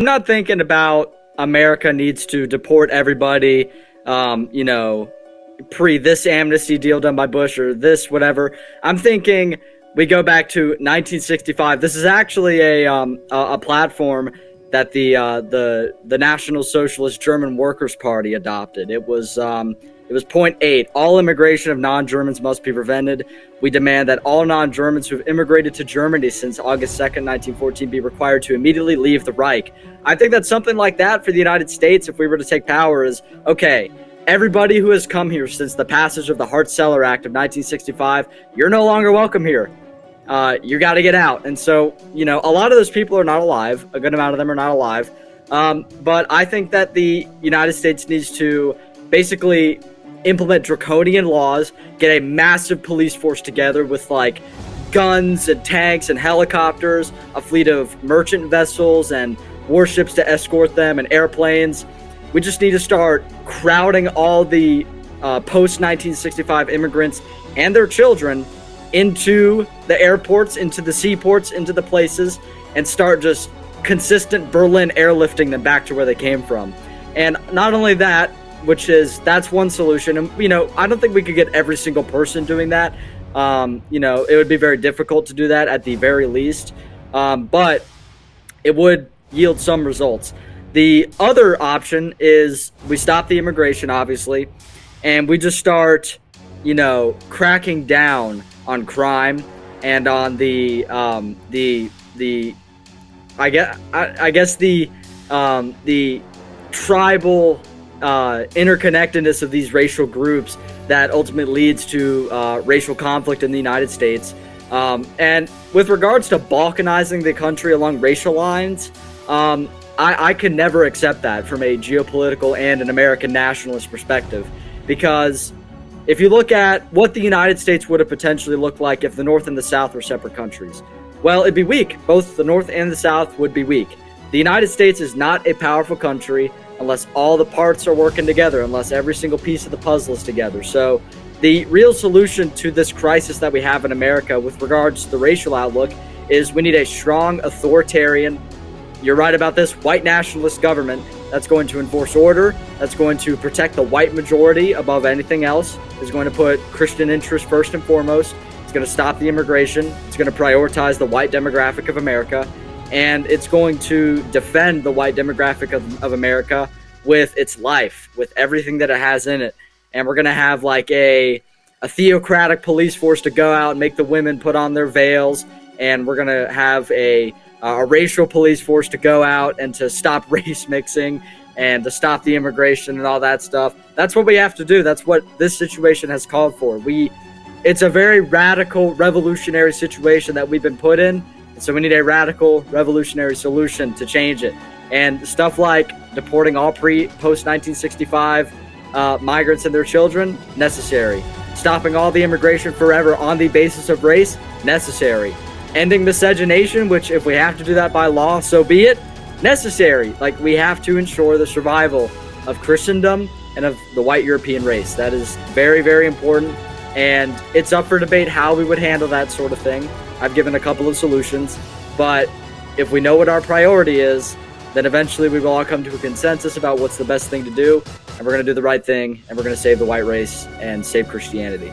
I'm not thinking about America needs to deport everybody, you know, pre this amnesty deal done by Bush or this whatever. I'm thinking we go back to 1965. This is actually a platform that the National Socialist German Workers' Party adopted. It was point 8. All immigration of non-Germans must be prevented. We demand that all non-Germans who have immigrated to Germany since August 2nd, 1914 be required to immediately leave the Reich. I think that something like that for the United States, if we were to take power, is, okay, everybody who has come here since the passage of the Hart-Celler Act of 1965, you're no longer welcome here. You got to get out. And so, you know, a lot of those people are not alive. A good amount of them are not alive. But I think that the United States needs to basically implement draconian laws, get a massive police force together with like guns and tanks and helicopters, a fleet of merchant vessels and warships to escort them, and airplanes. We just need to start crowding all the post-1965 immigrants and their children into the airports, into the seaports, into the places, and start just consistent Berlin airlifting them back to where they came from. And not only that, that's one solution. And, you know, I don't think we could get every single person doing that. You know, it would be very difficult to do that at the very least. But it would yield some results. The other option is we stop the immigration, obviously, and we just start, you know, cracking down on crime and on the tribal interconnectedness of these racial groups that ultimately leads to racial conflict in the United States. And with regards to balkanizing the country along racial lines, I can never accept that from a geopolitical and an American nationalist perspective, because if you look at what the United States would have potentially looked like if the North and the South were separate countries, well, it'd be weak. Both the North and the South would be weak. The United States is not a powerful country unless all the parts are working together, unless every single piece of the puzzle is together. So the real solution to this crisis that we have in America with regards to the racial outlook is we need a strong, authoritarian, you're right about this, white nationalist government that's going to enforce order, that's going to protect the white majority above anything else, is going to put Christian interests first and foremost, it's going to stop the immigration, it's going to prioritize the white demographic of America, and it's going to defend the white demographic of America with its life, with everything that it has in it. And we're going to have like a theocratic police force to go out and make the women put on their veils, and we're going to have a racial police force to go out and to stop race mixing and to stop the immigration and all that stuff. That's what we have to do. That's what this situation has called for. It's a very radical, revolutionary situation that we've been put in. So we need a radical, revolutionary solution to change it. And stuff like deporting all post-1965 migrants and their children, necessary. Stopping all the immigration forever on the basis of race, necessary. Ending miscegenation, which if we have to do that by law, so be it, necessary. Like, we have to ensure the survival of Christendom and of the white European race. That is very, very important. And it's up for debate how we would handle that sort of thing. I've given a couple of solutions, but if we know what our priority is, then eventually we will all come to a consensus about what's the best thing to do, and we're going to do the right thing, and we're going to save the white race and save Christianity.